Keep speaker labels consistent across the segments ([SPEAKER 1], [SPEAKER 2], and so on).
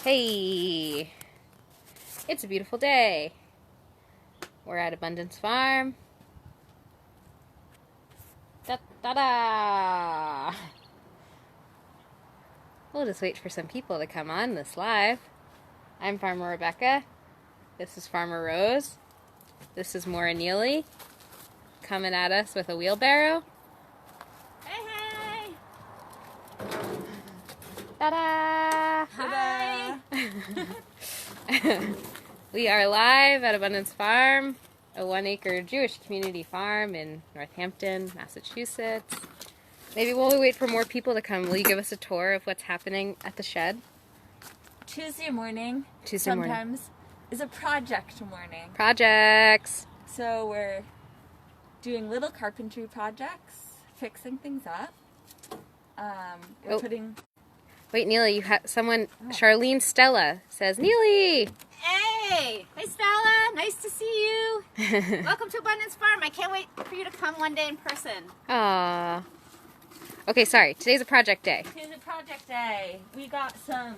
[SPEAKER 1] Hey, it's a beautiful day. We're at Abundance Farm. Da-da-da! We'll just wait for some people to come on this live. I'm Farmer Rebecca. This is Farmer Rose. This is Maura Neely coming at us with a wheelbarrow.
[SPEAKER 2] Hey, hey!
[SPEAKER 1] Ta-da!
[SPEAKER 2] Hi!
[SPEAKER 1] We are live at Abundance Farm, a one-acre Jewish community farm in Northampton, Massachusetts. Maybe while we wait for more people to come, will you give us a tour of what's happening at the shed?
[SPEAKER 2] Tuesday morning
[SPEAKER 1] morning.
[SPEAKER 2] Sometimes is a project morning.
[SPEAKER 1] Projects!
[SPEAKER 2] So we're doing little carpentry projects, fixing things up. We're putting...
[SPEAKER 1] Wait, Neely, you have someone, Charlene Stella says, Neely!
[SPEAKER 3] Hey! Hey, Stella! Nice to see you! Welcome to Abundance Farm. I can't wait for you to come one day in person.
[SPEAKER 1] Aww. Okay, sorry. Today's a project day.
[SPEAKER 2] Today's a project day. We got some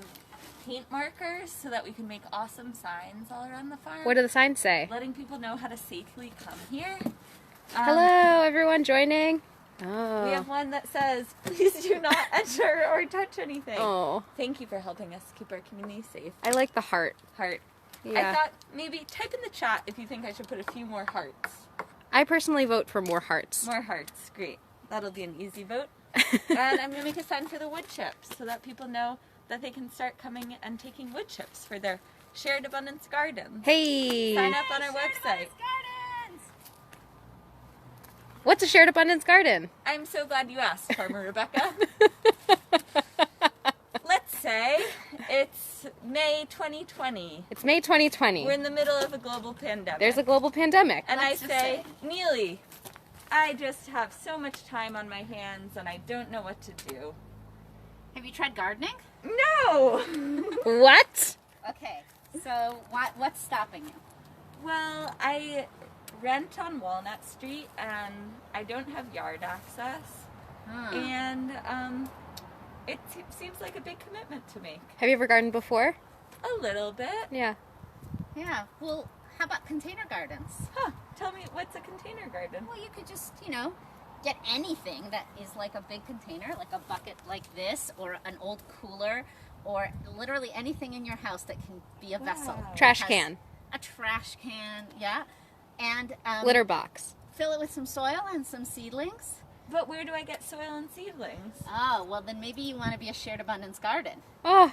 [SPEAKER 2] paint markers so that we can make awesome signs all around the farm.
[SPEAKER 1] What do the signs say?
[SPEAKER 2] Letting people know how to safely come here.
[SPEAKER 1] Hello, everyone joining. Oh.
[SPEAKER 2] We have one that says, please do not enter or touch anything.
[SPEAKER 1] Oh.
[SPEAKER 2] Thank you for helping us keep our community safe.
[SPEAKER 1] I like the heart.
[SPEAKER 2] Heart.
[SPEAKER 1] Yeah.
[SPEAKER 2] I thought maybe type in the chat if you think I should put a few more hearts.
[SPEAKER 1] I personally vote for more hearts.
[SPEAKER 2] More hearts. Great. That'll be an easy vote. And I'm going to make a sign for the wood chips so that people know that they can start coming and taking wood chips for their Shared Abundance Garden.
[SPEAKER 1] Hey!
[SPEAKER 2] Sign up on our website.
[SPEAKER 1] What's a Shared Abundance Garden?
[SPEAKER 2] I'm so glad you asked, Farmer Rebecca. Let's say it's May 2020.
[SPEAKER 1] It's May 2020.
[SPEAKER 2] We're in the middle of a global pandemic.
[SPEAKER 1] There's a global pandemic.
[SPEAKER 2] And I say, Neely, I just have so much time on my hands and I don't know what to do.
[SPEAKER 3] Have you tried gardening?
[SPEAKER 2] No!
[SPEAKER 1] What?
[SPEAKER 3] Okay, so what's stopping you?
[SPEAKER 2] Well, I rent on Walnut Street and I don't have yard access. And it seems like a big commitment to make.
[SPEAKER 1] Have you ever gardened before?
[SPEAKER 2] A little bit.
[SPEAKER 1] Yeah.
[SPEAKER 3] Yeah, well, how about container gardens?
[SPEAKER 2] Huh. Tell me, what's a container garden?
[SPEAKER 3] Well, you could just, get anything that is like a big container, like a bucket like this, or an old cooler, or literally anything in your house that can be a vessel.
[SPEAKER 1] Trash can.
[SPEAKER 3] A trash can, yeah. And
[SPEAKER 1] litter box.
[SPEAKER 3] Fill it with some soil and some seedlings.
[SPEAKER 2] But where do I get soil and seedlings?
[SPEAKER 3] Oh, well then maybe you want to be a Shared Abundance Garden.
[SPEAKER 1] Oh.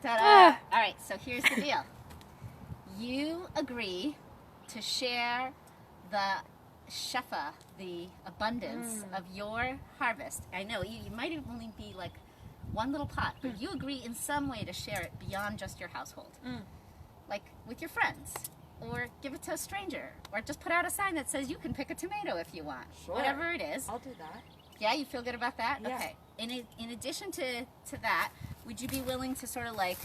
[SPEAKER 3] Ta-da! All right, so here's the deal. You agree to share the shefa, the abundance of your harvest. I know, you might only be like one little pot, but you agree in some way to share it beyond just your household. Like with your friends, or give it to a stranger, or just put out a sign that says you can pick a tomato if you want.
[SPEAKER 2] Sure.
[SPEAKER 3] Whatever it is.
[SPEAKER 2] I'll do that.
[SPEAKER 3] Yeah, you feel good about that?
[SPEAKER 2] Yeah.
[SPEAKER 3] Okay. In addition to that, would you be willing to sort of like,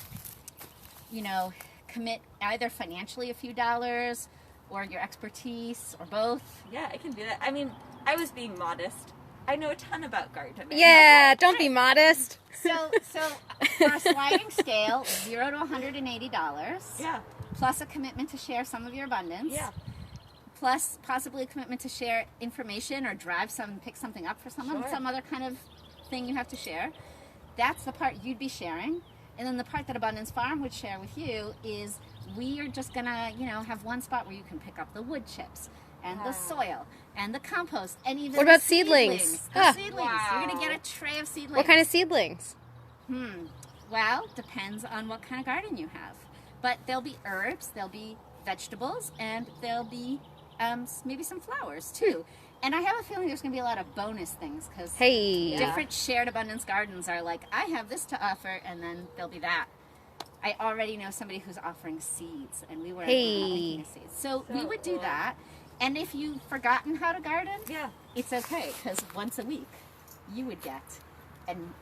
[SPEAKER 3] commit either financially a few dollars, or your expertise, or both?
[SPEAKER 2] Yeah, I can do that. I mean, I was being modest. I know a ton about gardening.
[SPEAKER 1] Yeah, don't be modest.
[SPEAKER 3] So for a sliding scale, $0 to $180.
[SPEAKER 2] Yeah.
[SPEAKER 3] Plus a commitment to share some of your abundance.
[SPEAKER 2] Yeah.
[SPEAKER 3] Plus possibly a commitment to share information or pick something up for someone,
[SPEAKER 2] Sure.
[SPEAKER 3] some other kind of thing you have to share. That's the part you'd be sharing. And then the part that Abundance Farm would share with you is we are just going to, have one spot where you can pick up the wood chips and the soil and the compost and even
[SPEAKER 1] What about
[SPEAKER 3] the
[SPEAKER 1] seedlings?
[SPEAKER 3] The seedlings.
[SPEAKER 2] Wow.
[SPEAKER 3] You're going to get a tray of seedlings.
[SPEAKER 1] What kind of seedlings?
[SPEAKER 3] Well, depends on what kind of garden you have. But there'll be herbs, there'll be vegetables, and there'll be maybe some flowers too. And I have a feeling there's going to be a lot of bonus things because different Shared Abundance Gardens are like, I have this to offer, and then there'll be that. I already know somebody who's offering seeds, and we were making seeds. So we would do that. And if you've forgotten how to garden, it's okay, because once a week you would get an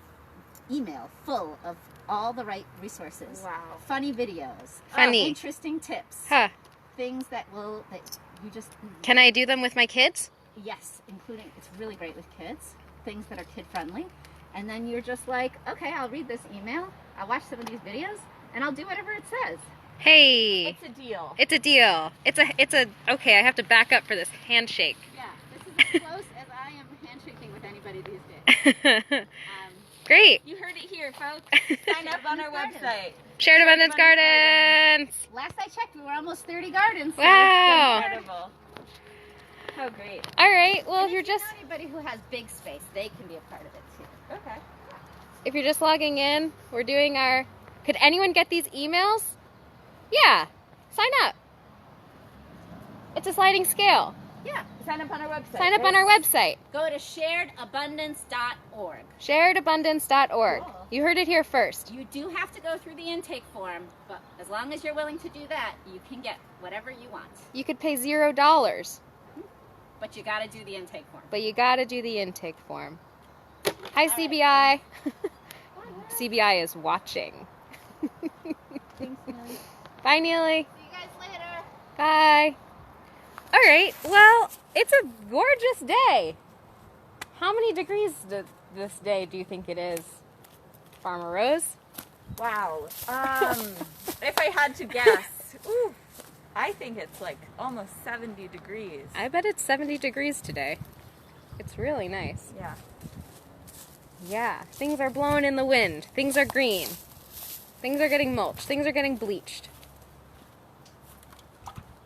[SPEAKER 3] email full of all the right resources.
[SPEAKER 2] Wow.
[SPEAKER 3] Funny videos.
[SPEAKER 1] Funny.
[SPEAKER 3] Interesting tips.
[SPEAKER 1] Huh.
[SPEAKER 3] Things that you just...
[SPEAKER 1] Can I do them with my kids?
[SPEAKER 3] Yes, including, it's really great with kids. Things that are kid-friendly. And then you're just like, okay, I'll read this email. I'll watch some of these videos. And I'll do whatever it says.
[SPEAKER 1] Hey,
[SPEAKER 2] It's a deal.
[SPEAKER 1] it's a deal. It's a, okay, I have to back up for this handshake.
[SPEAKER 3] Yeah, this is as close as I am handshaking with anybody these days.
[SPEAKER 1] Great.
[SPEAKER 2] You heard it here, folks. Sign up on our website.
[SPEAKER 1] Shared Abundance Gardens.
[SPEAKER 3] Last I checked, we were almost 30 gardens. So
[SPEAKER 1] Wow.
[SPEAKER 2] Incredible. How great.
[SPEAKER 1] All right, well,
[SPEAKER 3] and
[SPEAKER 1] if you're
[SPEAKER 3] you know
[SPEAKER 1] just
[SPEAKER 3] anybody who has big space, they can be a part of it too.
[SPEAKER 2] Okay.
[SPEAKER 1] if you're just logging in, we're doing our, could anyone get these emails? Yeah, sign up. It's a sliding scale.
[SPEAKER 3] Yeah.
[SPEAKER 2] Sign up on our website.
[SPEAKER 1] Sign up on our website,
[SPEAKER 3] Go to sharedabundance.org.
[SPEAKER 1] sharedabundance.org.
[SPEAKER 2] Cool.
[SPEAKER 1] You heard it here first.
[SPEAKER 3] You do have to go through the intake form, but as long as you're willing to do that, you can get whatever you want.
[SPEAKER 1] You could pay $0,
[SPEAKER 3] But you got to do the intake form.
[SPEAKER 1] but you gotta do the intake form. Hi, CBI. CBI is watching.
[SPEAKER 2] Thanks, Nelly.
[SPEAKER 1] Bye, Neely.
[SPEAKER 3] See you guys later.
[SPEAKER 1] Bye. All right, well, it's a gorgeous day. How many degrees this day do you think it is, Farmer Rose?
[SPEAKER 2] Wow. If I had to guess, ooh, I think it's like almost 70 degrees.
[SPEAKER 1] I bet it's 70 degrees today. It's really nice.
[SPEAKER 2] Yeah.
[SPEAKER 1] Yeah, things are blowing in the wind. Things are green. Things are getting mulched. Things are getting bleached.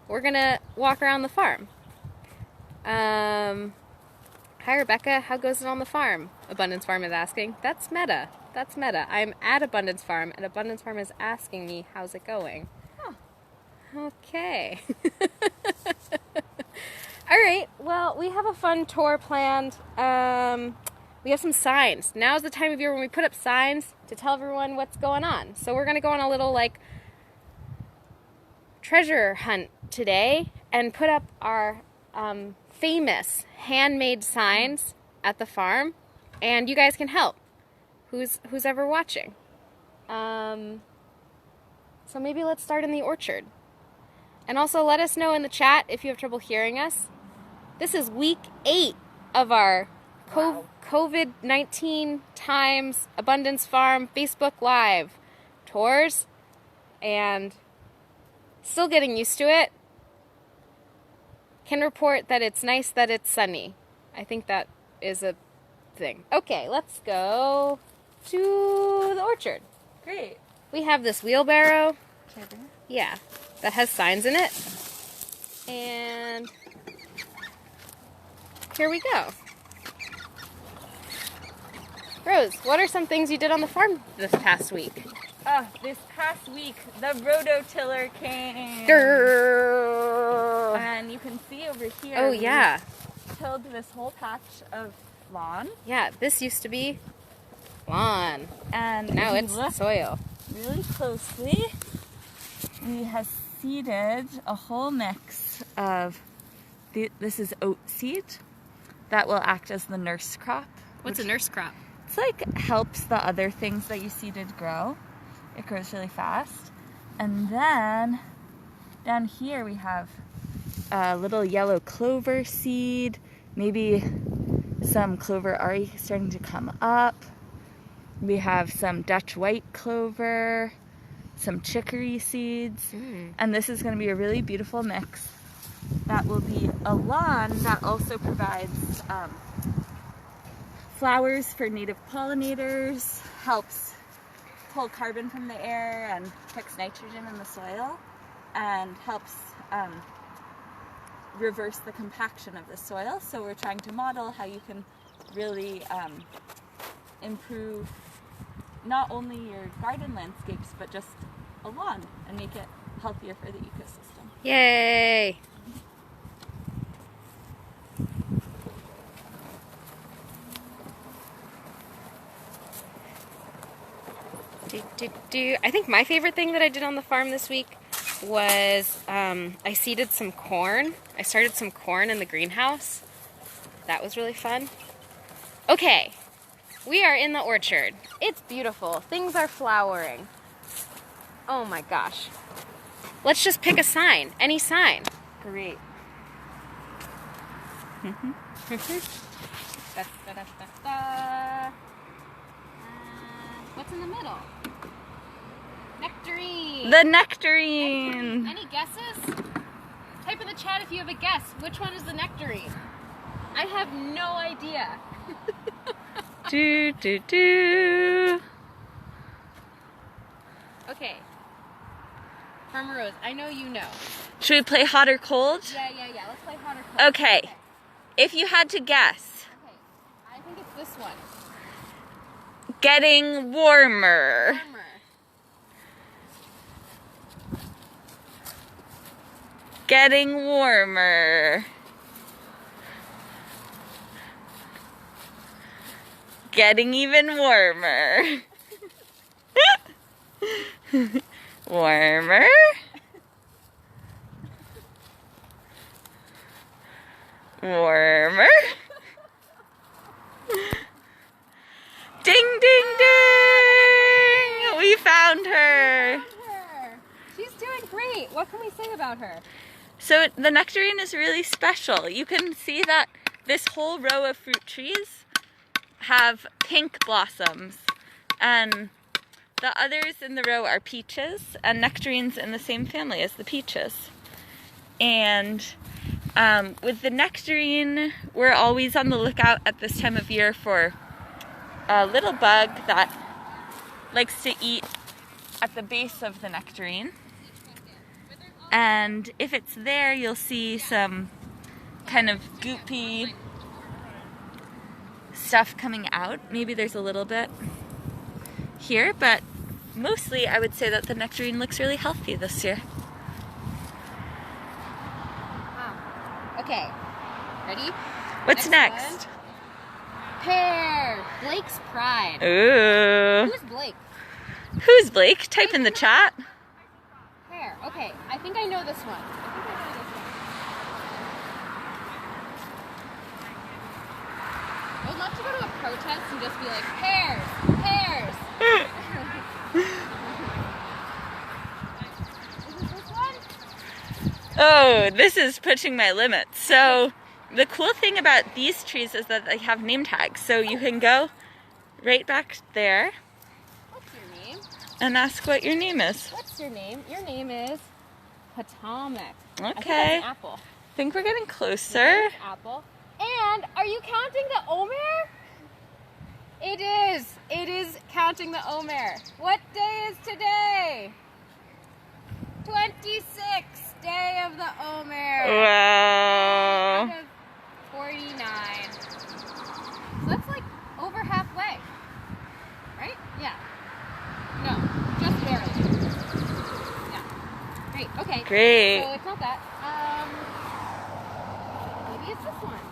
[SPEAKER 1] We're gonna walk around the farm. Hi, Rebecca. How goes it on the farm? Abundance Farm is asking. That's meta. That's meta. I'm at Abundance Farm, and Abundance Farm is asking me, how's it going?
[SPEAKER 2] Huh.
[SPEAKER 1] Okay. All right. Well, we have a fun tour planned. We have some signs. Now's the time of year when we put up signs to tell everyone what's going on. So we're going to go on a little, like, treasure hunt today and put up our famous handmade signs at the farm, and you guys can help. Who's ever watching? So maybe let's start in the orchard. And also let us know in the chat if you have trouble hearing us. This is week 8 of our
[SPEAKER 2] Wow.
[SPEAKER 1] COVID-19 times Abundance Farm Facebook Live tours, and still getting used to it. Can report that it's nice that it's sunny. I think that is a thing. Okay, let's go to the orchard.
[SPEAKER 2] Great.
[SPEAKER 1] We have this wheelbarrow.
[SPEAKER 2] Can I bring it?
[SPEAKER 1] Yeah, that has signs in it. And here we go. Rose, what are some things you did on the farm this past week?
[SPEAKER 2] This past week, the rototiller came.
[SPEAKER 1] Grrr.
[SPEAKER 2] And you can see over here.
[SPEAKER 1] Oh, yeah.
[SPEAKER 2] We tilled this whole patch of lawn.
[SPEAKER 1] Yeah, this used to be lawn.
[SPEAKER 2] And
[SPEAKER 1] Now
[SPEAKER 2] if
[SPEAKER 1] it's
[SPEAKER 2] you look
[SPEAKER 1] soil.
[SPEAKER 2] really closely, we have seeded a whole mix of, this is oat seed that will act as the nurse crop.
[SPEAKER 1] What's a nurse crop?
[SPEAKER 2] It's like helps the other things that you seeded grow. It grows really fast. And then down here we have a little yellow clover seed, maybe some clover already starting to come up. We have some Dutch white clover, some chicory seeds, and this is going to be a really beautiful mix that will be a lawn that also provides flowers for native pollinators, helps pull carbon from the air and fix nitrogen in the soil, and helps reverse the compaction of the soil. So we're trying to model how you can really improve not only your garden landscapes, but just a lawn, and make it healthier for the ecosystem.
[SPEAKER 1] Yay! I think my favorite thing that I did on the farm this week was I seeded some corn. I started some corn in the greenhouse. That was really fun. Okay, we are in the orchard. It's beautiful. Things are flowering. Oh my gosh. Let's just pick a sign, any sign.
[SPEAKER 2] Great.
[SPEAKER 3] What's in the middle?
[SPEAKER 1] Nectarine.
[SPEAKER 2] The nectarine.
[SPEAKER 1] Any guesses? Type in the chat if you have a guess. Which one is the nectarine? I have no idea.
[SPEAKER 2] Do, do, do.
[SPEAKER 1] Okay. Farmer Rose, I know you know.
[SPEAKER 2] Should we play hot or cold?
[SPEAKER 1] Yeah. Let's play hot or cold.
[SPEAKER 2] Okay. If you had to guess.
[SPEAKER 1] Okay. I think it's this one.
[SPEAKER 2] Getting warmer.
[SPEAKER 1] Farmer.
[SPEAKER 2] Getting warmer. Getting even warmer. Warmer. Warmer. Ding, ding, ding! We found her.
[SPEAKER 1] She's doing great. What can we say about her?
[SPEAKER 2] So the nectarine is really special. You can see that this whole row of fruit trees have pink blossoms, and the others in the row are peaches, and nectarines in the same family as the peaches. And with the nectarine, we're always on the lookout at this time of year for a little bug that likes to eat at the base of the nectarine. And if it's there, you'll see some kind of goopy stuff coming out. Maybe there's a little bit here, but mostly I would say that the nectarine looks really healthy this year.
[SPEAKER 1] Okay. Ready?
[SPEAKER 2] What's next?
[SPEAKER 1] one. Pear. Blake's Pride.
[SPEAKER 2] Ooh.
[SPEAKER 1] Who's Blake?
[SPEAKER 2] Who's Blake? Type in the chat.
[SPEAKER 1] Pear. Okay. I think I know this one. I would love to go to a protest and just be like, pears, pears. Is it this one?
[SPEAKER 2] Oh, this is pushing my limits. So the cool thing about these trees is that they have name tags. So you can go right back there
[SPEAKER 1] What's your name?
[SPEAKER 2] and ask what your name is.
[SPEAKER 1] What's your name? Your name is Potomac. I think
[SPEAKER 2] Okay.
[SPEAKER 1] that's apple.
[SPEAKER 2] I think we're getting closer.
[SPEAKER 1] There's apple. And are you counting the Omer? It is. It is counting the Omer. What day is today? 26th day of the Omer.
[SPEAKER 2] Wow.
[SPEAKER 1] Out of 49. So that's like over halfway. Right? Yeah. No, just barely. Yeah. Great. Okay.
[SPEAKER 2] Great.
[SPEAKER 1] So it's not that. Maybe it's this one.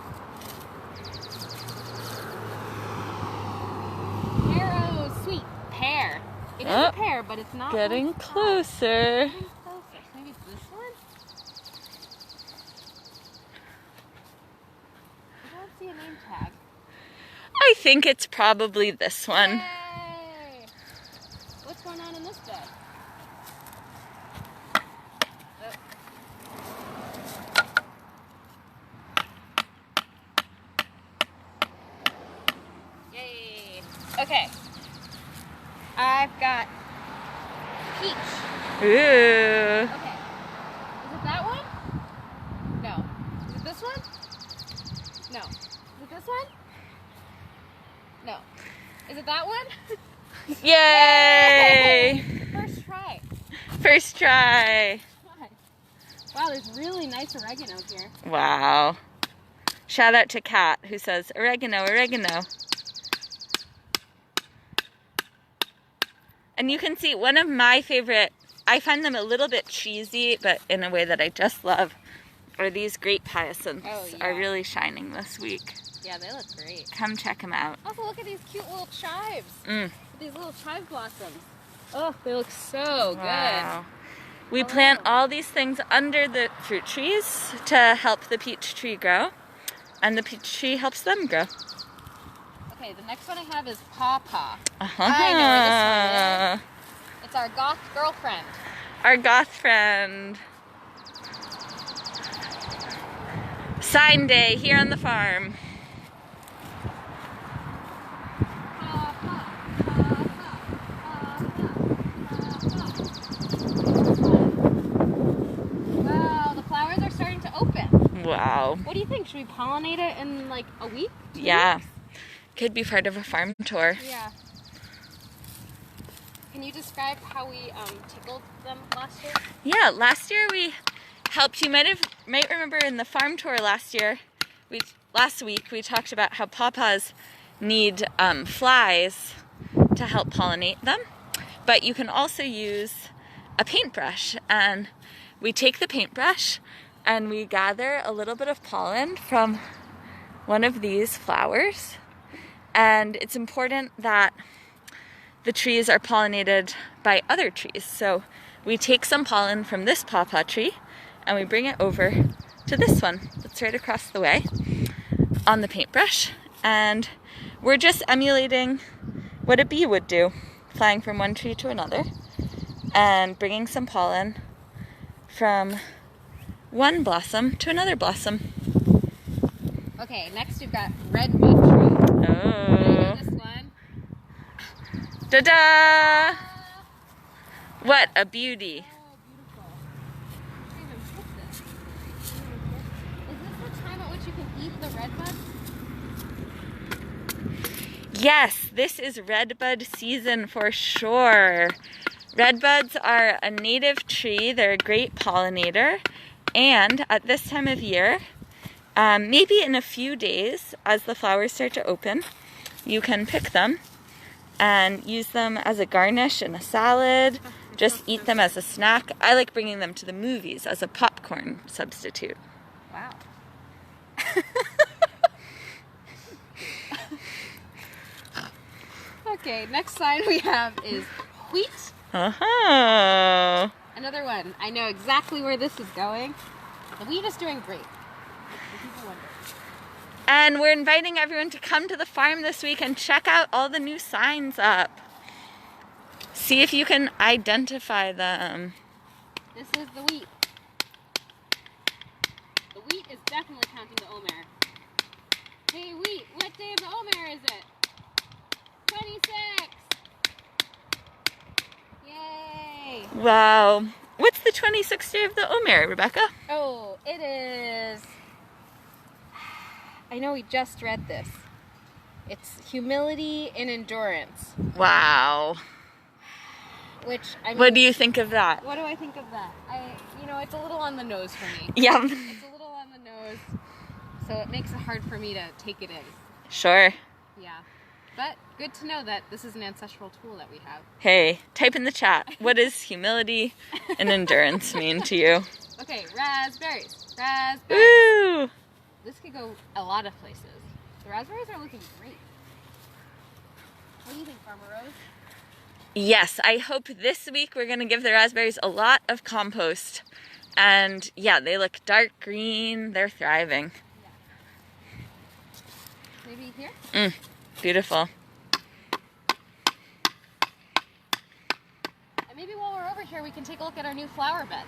[SPEAKER 1] Yarrow sweet pear. It is
[SPEAKER 2] Oh,
[SPEAKER 1] a pear, but it's not.
[SPEAKER 2] Getting
[SPEAKER 1] like that.
[SPEAKER 2] closer.
[SPEAKER 1] Getting closer. Maybe it's this one. I don't see a name tag.
[SPEAKER 2] I think it's probably this one.
[SPEAKER 1] Yay! What's going on in this bed? Yay! Okay. I've got peach.
[SPEAKER 2] Ooh.
[SPEAKER 1] Okay. Is it that one? No. Is it this one? No. Is it this one? No. Is it that one?
[SPEAKER 2] Yay!
[SPEAKER 1] First try.
[SPEAKER 2] First try.
[SPEAKER 1] Wow, there's really nice oregano here.
[SPEAKER 2] Wow. Shout out to Kat who says, oregano, oregano. And you can see one of my favorite, I find them a little bit cheesy, but in a way that I just love, are these grape hyacinths.
[SPEAKER 1] Oh, yeah.
[SPEAKER 2] Are really shining this week.
[SPEAKER 1] Yeah, they look great.
[SPEAKER 2] Come check them out.
[SPEAKER 1] Also, look at these cute little chives.
[SPEAKER 2] Mm.
[SPEAKER 1] These little chive blossoms. Oh, they look so
[SPEAKER 2] Wow. We plant all these things under the fruit trees to help the peach tree grow, and the peach tree helps them grow.
[SPEAKER 1] good. Okay, the next one I have is Pawpaw.
[SPEAKER 2] Uh-huh.
[SPEAKER 1] I know where this one is. It's our goth girlfriend.
[SPEAKER 2] Our goth friend. Sign day here on the farm.
[SPEAKER 1] Pawpaw, pawpaw, pawpaw, pawpaw.
[SPEAKER 2] Wow.
[SPEAKER 1] What do you think? Should we pollinate it in like a week? 2
[SPEAKER 2] Yeah.
[SPEAKER 1] weeks?
[SPEAKER 2] Could be part of a farm tour.
[SPEAKER 1] Yeah. Can you describe how we tickled them last year?
[SPEAKER 2] Yeah, last year we helped. You might remember in the farm tour last week we talked about how pawpaws need flies to help pollinate them, but you can also use a paintbrush, and we take the paintbrush and we gather a little bit of pollen from one of these flowers, and it's important that the trees are pollinated by other trees. So we take some pollen from this pawpaw tree and we bring it over to this one that's right across the way on the paintbrush, and we're just emulating what a bee would do, flying from one tree to another and bringing some pollen from one blossom to another blossom.
[SPEAKER 1] Okay, next we've got red bud tree.
[SPEAKER 2] Oh.
[SPEAKER 1] This one.
[SPEAKER 2] Ta-da! What a beauty.
[SPEAKER 1] Oh, beautiful. I can't even put this. Is this the time at which you can eat the red buds?
[SPEAKER 2] Yes, this is redbud season for sure. Redbuds are a native tree. They're a great pollinator. And at this time of year, maybe in a few days, as the flowers start to open, you can pick them and use them as a garnish in a salad. Just eat them as a snack. I like bringing them to the movies as a popcorn substitute.
[SPEAKER 1] Wow. Okay, next sign we have is wheat.
[SPEAKER 2] Oh.
[SPEAKER 1] Another one. I know exactly where this is going. The wheat is doing great. If people wonder.
[SPEAKER 2] And we're inviting everyone to come to the farm this week and check out all the new signs up. See if you can identify them.
[SPEAKER 1] This is the wheat. The wheat is definitely counting the Omer. Hey wheat, what day of the Omer is it? 26! Yay!
[SPEAKER 2] Wow. What's the 26th day of the Omer, Rebecca?
[SPEAKER 1] Oh, it is... I know we just read this. It's humility and endurance.
[SPEAKER 2] Wow.
[SPEAKER 1] Which, I mean...
[SPEAKER 2] What do you think of that?
[SPEAKER 1] What do I think of that? It's a little on the nose for me.
[SPEAKER 2] Yeah.
[SPEAKER 1] It's a little on the nose, so it makes it hard for me to take it in.
[SPEAKER 2] Sure.
[SPEAKER 1] Yeah. But good to know that this is an ancestral tool that we have.
[SPEAKER 2] Hey, type in the chat. What does humility and endurance mean to you?
[SPEAKER 1] Okay, raspberries. Raspberries.
[SPEAKER 2] Woo!
[SPEAKER 1] This could go a lot of places. The raspberries are looking great. What do you think, Farmer Rose?
[SPEAKER 2] Yes, I hope this week we're going to give the raspberries a lot of compost. And yeah, they look dark green. They're thriving.
[SPEAKER 1] Yeah. Maybe here?
[SPEAKER 2] Beautiful.
[SPEAKER 1] And maybe while we're over here, we can take a look at our new flower beds.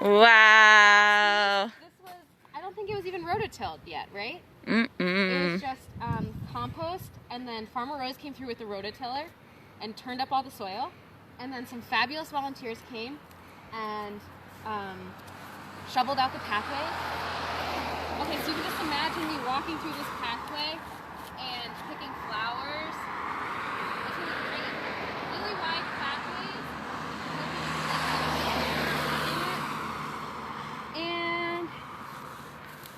[SPEAKER 2] Wow.
[SPEAKER 1] This was, I don't think it was even rototilled yet, right?
[SPEAKER 2] Mm-mm.
[SPEAKER 1] It was just compost, and then Farmer Rose came through with the rototiller and turned up all the soil, and then some fabulous volunteers came and shoveled out the pathway. Okay, so you can just imagine me walking through this pathway and picking flowers. It's really great. Really wide pathways. And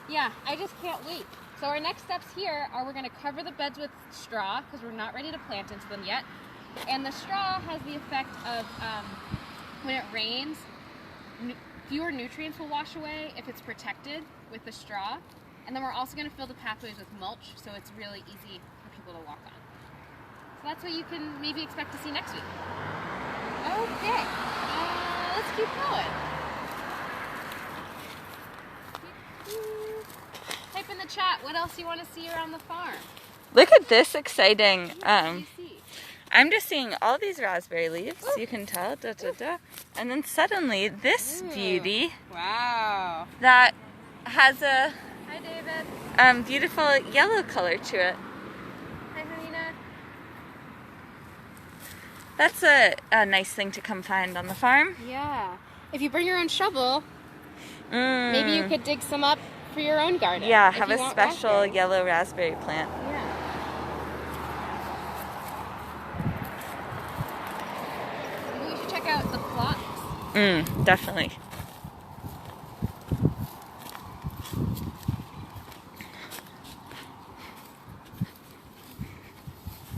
[SPEAKER 1] yeah, I just can't wait. So our next steps here are we're going to cover the beds with straw because we're not ready to plant into them yet. And the straw has the effect of when it rains, fewer nutrients will wash away if it's protected with the straw. And then we're also going to fill the pathways with mulch so it's really easy for people to walk on. So that's what you can maybe expect to see next week. Okay, let's keep going. Type in the chat what else you want to see around the farm.
[SPEAKER 2] Look at this exciting.
[SPEAKER 1] What do you see?
[SPEAKER 2] I'm just seeing all these raspberry leaves. Ooh. You can tell. Da, da, da. And then suddenly this beauty.
[SPEAKER 1] Wow.
[SPEAKER 2] That has a
[SPEAKER 1] Hi, David.
[SPEAKER 2] beautiful yellow color to it.
[SPEAKER 1] Hi, Hanina.
[SPEAKER 2] That's a nice thing to come find on the farm.
[SPEAKER 1] Yeah. If you bring your own shovel, maybe you could dig some up for your own garden.
[SPEAKER 2] Yeah,
[SPEAKER 1] if
[SPEAKER 2] have
[SPEAKER 1] you
[SPEAKER 2] a
[SPEAKER 1] want
[SPEAKER 2] special
[SPEAKER 1] raspberries.
[SPEAKER 2] yellow raspberry plant.
[SPEAKER 1] Yeah. Maybe we should check out the phlox.
[SPEAKER 2] Definitely.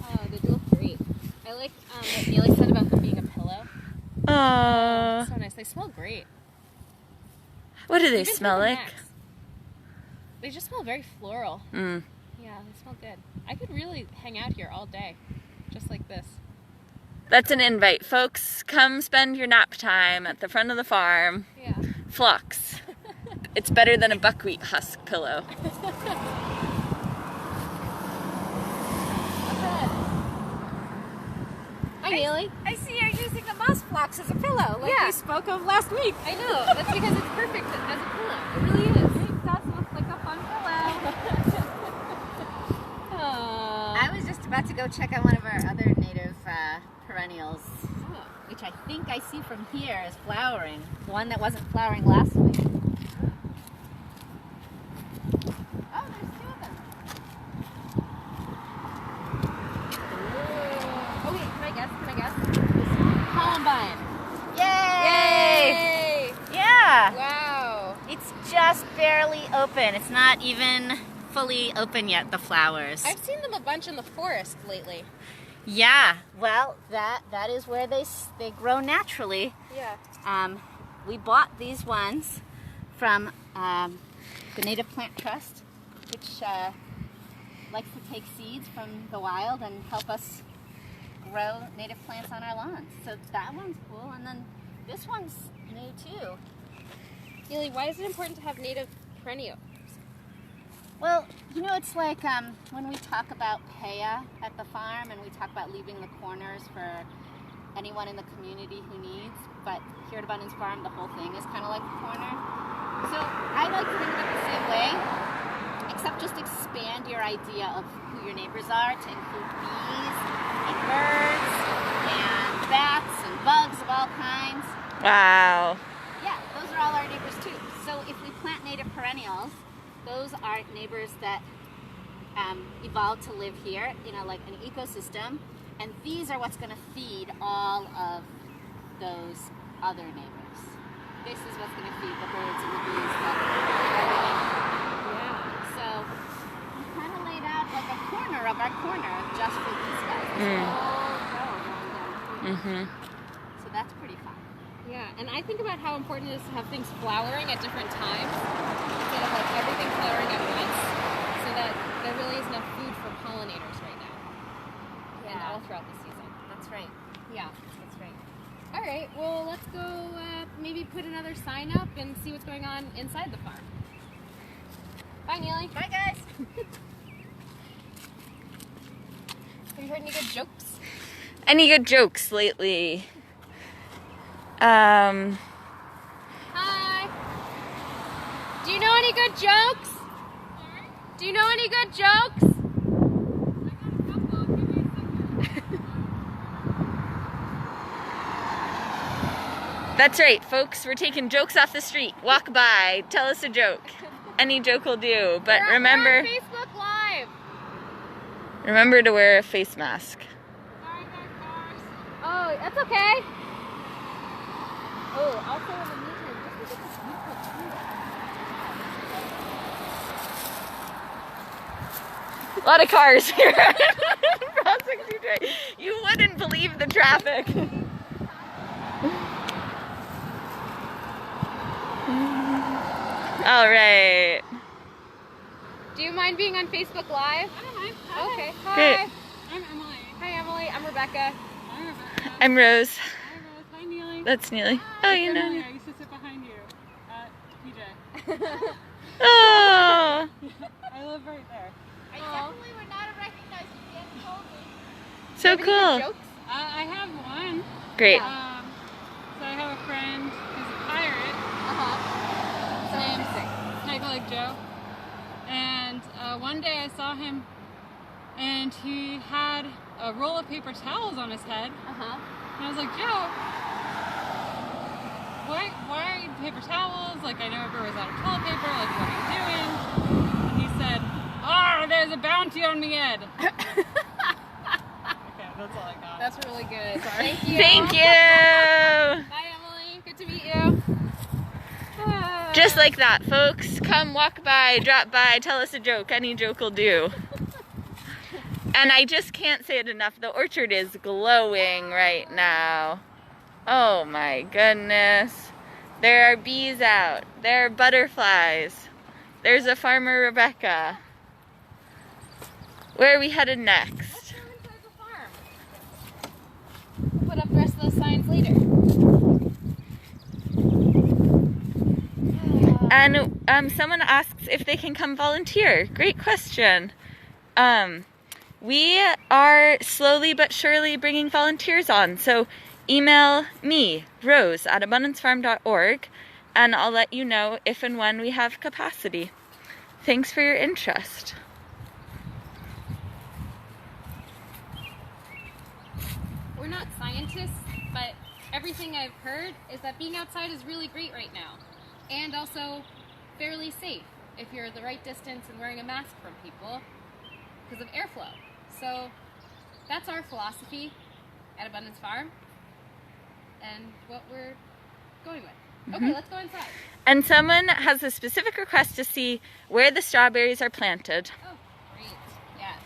[SPEAKER 1] Oh, they look great. I like what Neely said about them being a pillow.
[SPEAKER 2] Oh,
[SPEAKER 1] So nice. They smell great.
[SPEAKER 2] what do they
[SPEAKER 1] Even
[SPEAKER 2] smell
[SPEAKER 1] for the
[SPEAKER 2] like?
[SPEAKER 1] necks. They just smell very floral. Yeah, they smell good. I could really hang out here all day, just like this.
[SPEAKER 2] That's an invite, folks. Come spend your nap time at the front of the farm.
[SPEAKER 1] Yeah.
[SPEAKER 2] Phlox. It's better than a buckwheat husk pillow.
[SPEAKER 1] Hi, Neely.
[SPEAKER 3] I see you're using the moss phlox as a pillow, like
[SPEAKER 1] Yeah.
[SPEAKER 3] we spoke of last week.
[SPEAKER 1] I know. That's because it's perfect as a pillow. It really is.
[SPEAKER 3] It does look like a fun pillow. I was just about to go check out one of our other native perennials, which I think I see from here is flowering. One that wasn't flowering last week. Oh, there's two of them.
[SPEAKER 1] Oh wait, can I guess? Columbine.
[SPEAKER 3] Yay!
[SPEAKER 1] Yay!
[SPEAKER 3] Yeah!
[SPEAKER 1] Wow.
[SPEAKER 3] It's just barely open. It's not even fully open yet, the flowers.
[SPEAKER 1] I've seen them a bunch in the forest lately.
[SPEAKER 3] Yeah, well, that is where they grow naturally.
[SPEAKER 1] Yeah.
[SPEAKER 3] We bought these ones from the Native Plant Trust, which likes to take seeds from the wild and help us grow native plants on our lawns. So that one's cool, and then this one's new too.
[SPEAKER 1] Neely, why is it important to have native perennials?
[SPEAKER 3] Well, you know, it's like when we talk about paya at the farm and we talk about leaving the corners for anyone in the community who needs, but here at Abundance Farm, the whole thing is kind of like a corner. So I like to think of it the same way, except just expand your idea of who your neighbors are to include bees and birds and bats and bugs of all kinds.
[SPEAKER 2] Wow.
[SPEAKER 3] Yeah, those are all our neighbors too. So if we plant native perennials, those are neighbors that evolved to live here in like an ecosystem, and these are what's going to feed all of those other neighbors. This is what's going to feed the birds and the bees that
[SPEAKER 1] Yeah.
[SPEAKER 3] So we kind of laid out like a corner of our corner just for these guys. This whole row going down here. So that's pretty fun.
[SPEAKER 1] Yeah, and I think about how important it is to have things flowering at different times instead of like everything flowering at once, so that there really is enough food for pollinators right now. And all throughout the season.
[SPEAKER 3] That's right.
[SPEAKER 1] Yeah.
[SPEAKER 3] That's right.
[SPEAKER 1] All right, well, let's go maybe put another sign up and see what's going on inside the farm. Bye, Neely.
[SPEAKER 3] Bye, guys.
[SPEAKER 1] Have you heard any good jokes?
[SPEAKER 2] Any good jokes lately?
[SPEAKER 1] Hi. Do you know any good jokes? Sorry? Do you know any good jokes?
[SPEAKER 2] That's right, folks. We're taking jokes off the street. Walk by, tell us a joke. Any joke will do, but
[SPEAKER 1] We're
[SPEAKER 2] remember,
[SPEAKER 1] on Facebook Live.
[SPEAKER 2] remember to wear a face mask.
[SPEAKER 1] Oh, that's okay. Oh, also in the meantime, just look at this beautiful tree.
[SPEAKER 2] A lot of cars here. Prospect Street. You wouldn't believe the traffic. All right.
[SPEAKER 1] Do you mind being on Facebook Live?
[SPEAKER 4] I don't mind.
[SPEAKER 1] Okay. Hi.
[SPEAKER 2] Great.
[SPEAKER 4] I'm Emily.
[SPEAKER 1] Hi, Emily. I'm Rebecca.
[SPEAKER 4] I'm Rebecca.
[SPEAKER 2] I'm Rose.
[SPEAKER 4] Hi, Rose. Hi, Neely.
[SPEAKER 2] That's Neely. Oh, you know.
[SPEAKER 4] Emily, I used to sit behind you at PJ.
[SPEAKER 2] Oh.
[SPEAKER 4] I live right there.
[SPEAKER 3] I definitely would not have recognized you if you hadn't told me.
[SPEAKER 2] So
[SPEAKER 1] Any good
[SPEAKER 2] cool.
[SPEAKER 1] jokes?
[SPEAKER 4] I have one.
[SPEAKER 2] Great.
[SPEAKER 4] So I have a friend who's a pirate
[SPEAKER 1] So
[SPEAKER 4] named
[SPEAKER 1] interesting.
[SPEAKER 4] Snake Leg Joe. And one day I saw him and he had a roll of paper towels on his head.
[SPEAKER 1] Uh-huh.
[SPEAKER 4] And I was like, Joe, why paper towels? Like, I know everywhere's out of toilet paper. Like, what are you doing? And he said, "Ah, there's a bounty on me head." Okay, that's all I got.
[SPEAKER 1] That's really good.
[SPEAKER 4] Sorry.
[SPEAKER 1] Thank you.
[SPEAKER 2] Thank you.
[SPEAKER 1] Bye, Emily. Good to meet you.
[SPEAKER 2] Just like that, folks. Come walk by, drop by, tell us a joke. Any joke will do. And I just can't say it enough. The orchard is glowing right now. Oh my goodness. There are bees out. There are butterflies. There's a farmer, Rebecca. Where are we headed next?
[SPEAKER 1] Let's go inside the farm. We'll put up the rest of those signs later.
[SPEAKER 2] And someone asks if they can come volunteer. Great question. We are slowly but surely bringing volunteers on. So email me, Rose, at abundancefarm.org, and I'll let you know if and when we have capacity. Thanks for your interest.
[SPEAKER 1] We're not scientists, but everything I've heard is that being outside is really great right now. And also fairly safe if you're the right distance and wearing a mask from people because of airflow. So that's our philosophy at Abundance Farm and what we're going with. Okay, let's go inside.
[SPEAKER 2] And someone has a specific request to see where the strawberries are planted.
[SPEAKER 1] Oh, great. Yes.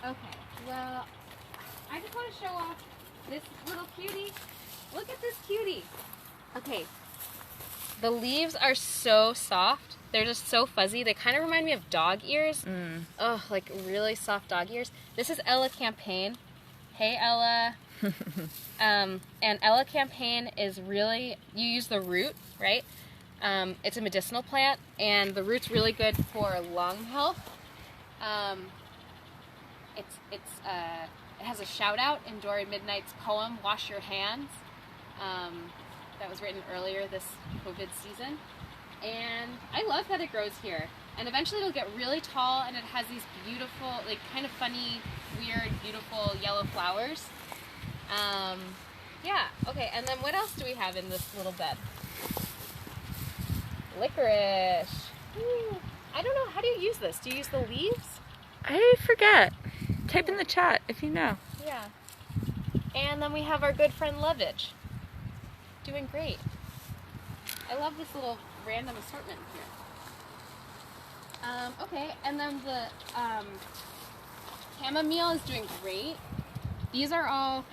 [SPEAKER 1] Okay, well, I just want to show off this little cutie. Look at this cutie. Okay, the leaves are so soft. They're just so fuzzy. They kind of remind me of dog ears. Oh, like really soft dog ears. This is Ella Campaign. Hey, Ella. And Ella Campaign is really, you use the root, right? It's a medicinal plant, and the root's really good for lung health. It has a shout out in Dory Midnight's poem, Wash Your Hands. That was written earlier this COVID season. And I love that it grows here. And eventually it'll get really tall, and it has these beautiful, like kind of funny, weird, beautiful yellow flowers. Yeah, okay, and then what else do we have in this little bed? Licorice. Ooh. I don't know, how do you use this? Do you use the leaves?
[SPEAKER 2] I forget. Type in the chat if you know.
[SPEAKER 1] Yeah. And then we have our good friend Lovage. Doing great. I love this little random assortment here. Okay, and then the chamomile is doing great. These are all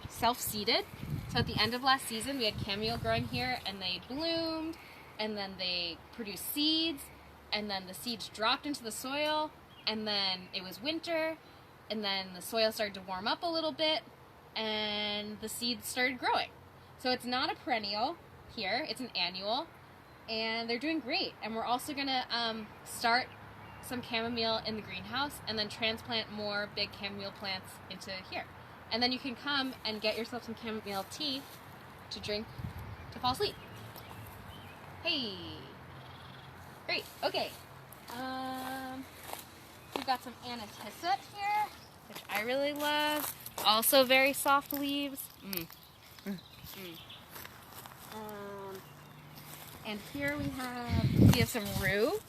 [SPEAKER 1] self-seeded. So at the end of last season, we had chamomile growing here, and they bloomed, and then they produced seeds, and then the seeds dropped into the soil, and then it was winter, and then the soil started to warm up a little bit, and the seeds started growing. So it's not a perennial here, it's an annual, and they're doing great. And we're also gonna start some chamomile in the greenhouse and then transplant more big chamomile plants into here. And then you can come and get yourself some chamomile tea to drink to fall asleep. Hey, great, okay. We've got some anatisset here, which I really love. Also very soft leaves. And here we have some rue.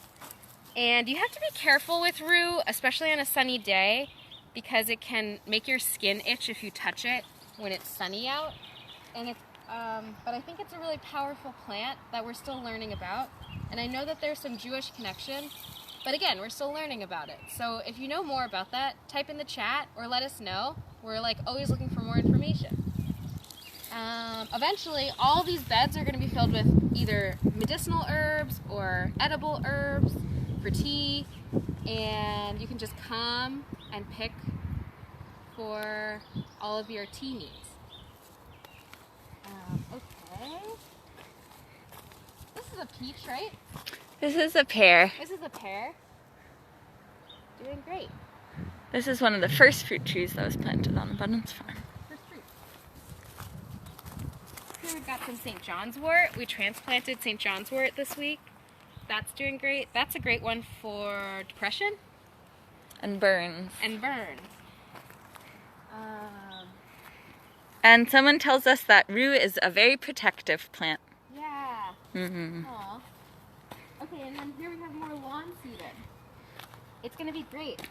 [SPEAKER 1] And you have to be careful with rue, especially on a sunny day, because it can make your skin itch if you touch it when it's sunny out. And it's, but I think it's a really powerful plant that we're still learning about. And I know that there's some Jewish connection, but again, we're still learning about it. So if you know more about that, type in the chat or let us know. We're like always looking for more information. Eventually, all these beds are going to be filled with either medicinal herbs or edible herbs for tea, and you can just come and pick for all of your tea needs. Okay. This is a peach, right?
[SPEAKER 2] This is a pear.
[SPEAKER 1] This is a pear. Doing great.
[SPEAKER 2] This is one of the first fruit trees that was planted on Abundance Farm.
[SPEAKER 1] First fruit. Here we've got some St. John's wort. We transplanted St. John's wort this week. That's doing great. That's a great one for depression
[SPEAKER 2] And burns.
[SPEAKER 1] and burns.
[SPEAKER 2] And someone tells us that rue is a very protective plant.
[SPEAKER 1] Yeah.
[SPEAKER 2] Mm-hmm.
[SPEAKER 1] Aw. Okay, and then here we have more lawn seeded. It's gonna be great.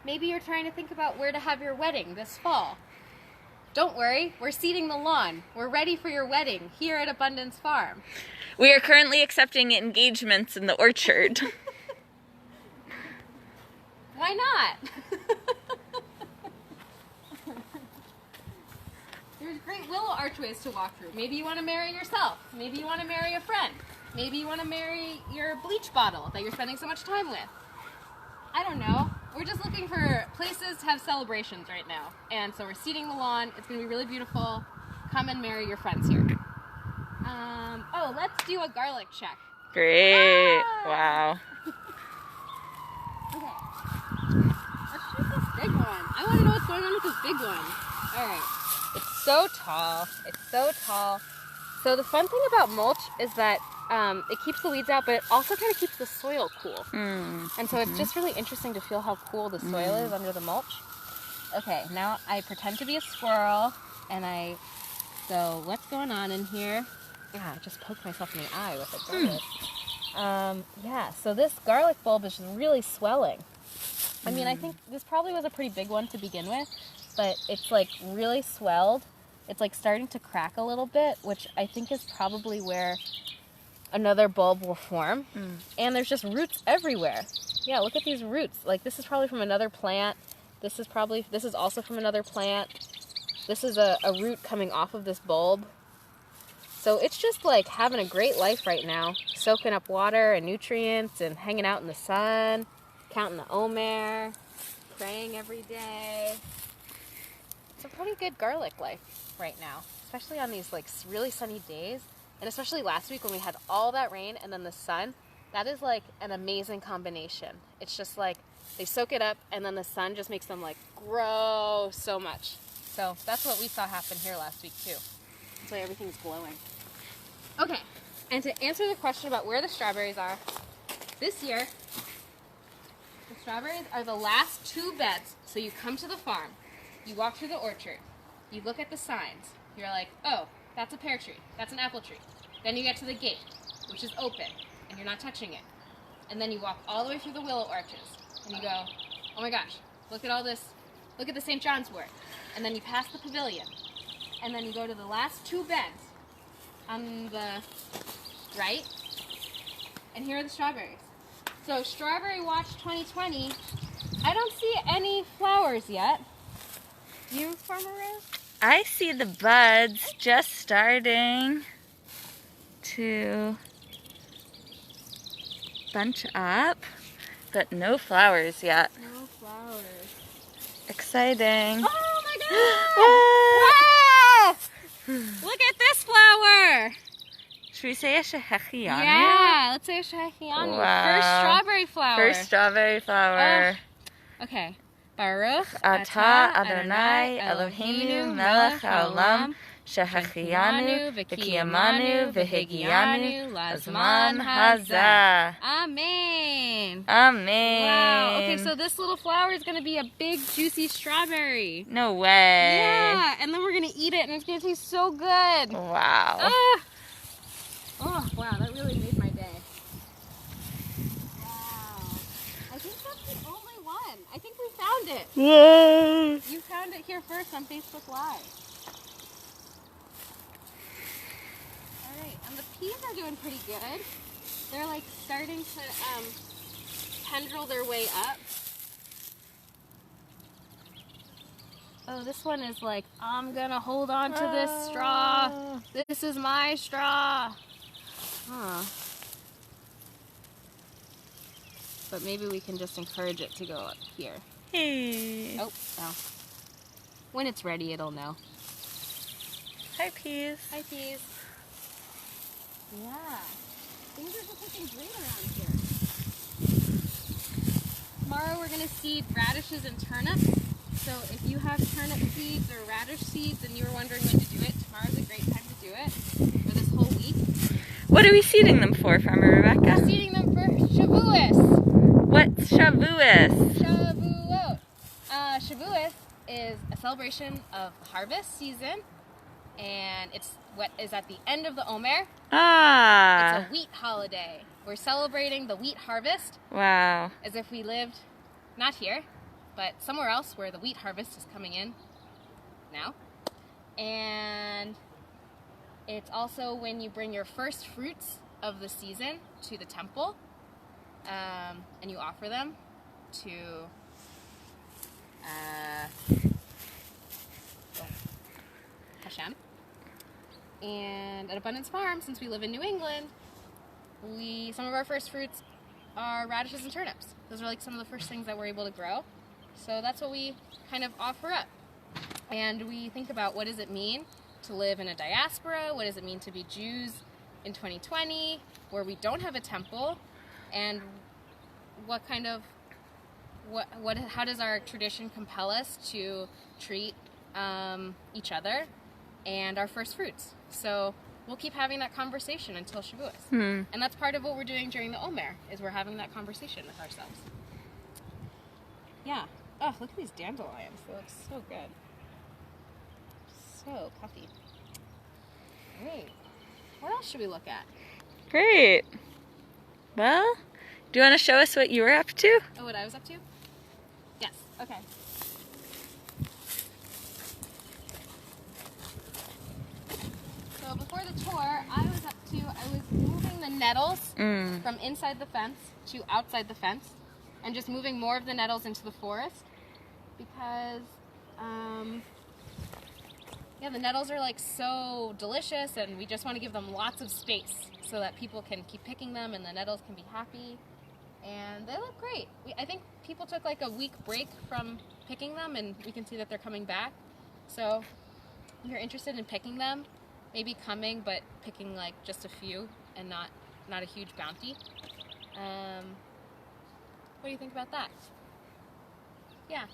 [SPEAKER 1] Maybe you're trying to think about where to have your wedding this fall. Don't worry, we're seeding the lawn. We're ready for your wedding here at Abundance Farm.
[SPEAKER 2] We are currently accepting engagements in the orchard.
[SPEAKER 1] Why not? There's great willow archways to walk through. Maybe you want to marry yourself. Maybe you want to marry a friend. Maybe you want to marry your bleach bottle that you're spending so much time with. I don't know. We're just looking for places to have celebrations right now. And so we're seeding the lawn. It's going to be really beautiful. Come and marry your friends here. Oh, let's do a garlic check.
[SPEAKER 2] Great.
[SPEAKER 1] Ah!
[SPEAKER 2] Wow.
[SPEAKER 1] Okay. Let's shoot this big one. I want to know what's going on with this big one. All right. It's so tall. It's so tall. So the fun thing about mulch is that it keeps the weeds out, but it also kind of keeps the soil cool. And so it's just really interesting to feel how cool the soil is under the mulch. Okay, now I pretend to be a squirrel, and I go, what's going on in here? Yeah, I just poked myself in the eye with a garlic. Yeah, so this garlic bulb is just really swelling. I mean, I think this probably was a pretty big one to begin with, but it's like really swelled. It's like starting to crack a little bit, which I think is probably where another bulb will form. And there's just roots everywhere. Yeah, look at these roots. Like, this is probably from another plant. This is also from another plant. This is a root coming off of this bulb. So it's just like having a great life right now, soaking up water and nutrients and hanging out in the sun, counting the omer, praying every day. It's a pretty good garlic life right now, especially on these like really sunny days. And especially last week when we had all that rain and then the sun, that is like an amazing combination. It's just like they soak it up and then the sun just makes them like grow so much. So that's what we saw happen here last week too. That's why everything's glowing. Okay, and to answer the question about where the strawberries are, this year, the strawberries are the last 2 beds. So you come to the farm, you walk through the orchard, you look at the signs, you're like, oh, that's a pear tree, that's an apple tree. Then you get to the gate, which is open, and you're not touching it. And then you walk all the way through the willow arches, and you go, oh my gosh, look at all this, look at the St. John's wort. And then you pass the pavilion, and then you go to the last 2 beds on the right, and here are the strawberries. So Strawberry Watch 2020, I don't see any flowers yet. You, Farmer Rose?
[SPEAKER 2] I see the buds just starting to bunch up, but no flowers yet.
[SPEAKER 1] No flowers.
[SPEAKER 2] Exciting.
[SPEAKER 1] Oh my god! Look at this flower!
[SPEAKER 2] Should we say a shehechianu?
[SPEAKER 1] Yeah, let's say a shehechianu.
[SPEAKER 2] Wow.
[SPEAKER 1] First strawberry flower.
[SPEAKER 2] First strawberry flower.
[SPEAKER 1] Okay. Baruch
[SPEAKER 2] Atah Adonai Eloheinu melech haolam shehechianu v'kiyamanu v'higianu lazman hazeh.
[SPEAKER 1] Amen.
[SPEAKER 2] Amen.
[SPEAKER 1] Wow. Okay, so this little flower is going to be a big, juicy strawberry.
[SPEAKER 2] No way.
[SPEAKER 1] Yeah, and then we're going to eat it, and it's going to taste so good.
[SPEAKER 2] Wow.
[SPEAKER 1] Ah. Oh, wow, that really made my day. Wow. I think that's the only one. I think we found it.
[SPEAKER 2] Yay.
[SPEAKER 1] You found it here first on Facebook Live. All right, and the peas are doing pretty good. They're like starting to tendril their way up. Oh, this one is like, I'm gonna hold on to this straw. This is my straw. Huh. But maybe we can just encourage it to go up here.
[SPEAKER 2] Hey.
[SPEAKER 1] Oh, no. When it's ready, it'll know.
[SPEAKER 2] Hi, peas.
[SPEAKER 1] Hi, peas. Yeah. Things are just looking great around here. Tomorrow we're going to seed radishes and turnips. So if you have turnip seeds or radish seeds and you were wondering when to do it, tomorrow's a great time to do it. For this whole week.
[SPEAKER 2] What are we seeding them for, Farmer Rebecca?
[SPEAKER 1] We're seeding them for Shavuos.
[SPEAKER 2] What's Shavuos?
[SPEAKER 1] Shavuos. Shavuos is a celebration of the harvest season, and it's what is at the end of the Omer.
[SPEAKER 2] Ah.
[SPEAKER 1] It's a wheat holiday. We're celebrating the wheat harvest
[SPEAKER 2] Wow.
[SPEAKER 1] as if we lived not here, but somewhere else where the wheat harvest is coming in now. And it's also when you bring your first fruits of the season to the temple, and you offer them to Hashem. And at Abundance Farm, since we live in New England, some of our first fruits are radishes and turnips. Those are like some of the first things that we're able to grow. So that's what we kind of offer up. And we think about, what does it mean to live in a diaspora? What does it mean to be Jews in 2020 where we don't have a temple? And how does our tradition compel us to treat each other and our first fruits? So we'll keep having that conversation until Shavuos. And that's part of what we're doing during the Omer, is we're having that conversation with ourselves. Yeah. Oh, look at these dandelions. They look so good. So puffy. Great. What else should we look at?
[SPEAKER 2] Great. Well, do you want to show us what you were up to?
[SPEAKER 1] Oh, what I was up to? Yes. Okay. So before the tour, I was moving the nettles from inside the fence to outside the fence, and just moving more of the nettles into the forest, because the nettles are like so delicious, and we just want to give them lots of space so that people can keep picking them and the nettles can be happy. And they look great. I think people took like a week break from picking them, and we can see that they're coming back. So if you're interested in picking them, maybe coming, but picking like just a few and not a huge bounty. What do you think about that? Yeah.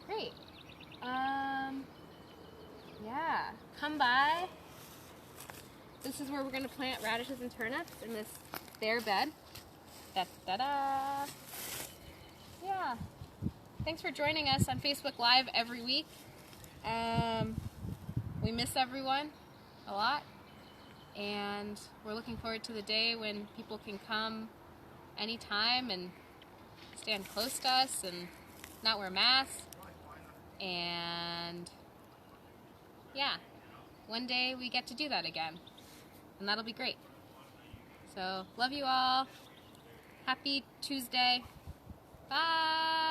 [SPEAKER 1] Great. Yeah. Come by. This is where we're going to plant radishes and turnips, in this bare bed. Da-da-da. Yeah. Thanks for joining us on Facebook Live every week. We miss everyone a lot, and we're looking forward to the day when people can come anytime and stand close to us and not wear masks. And yeah, one day we get to do that again, and that'll be great. So love you all. Happy Tuesday. Bye.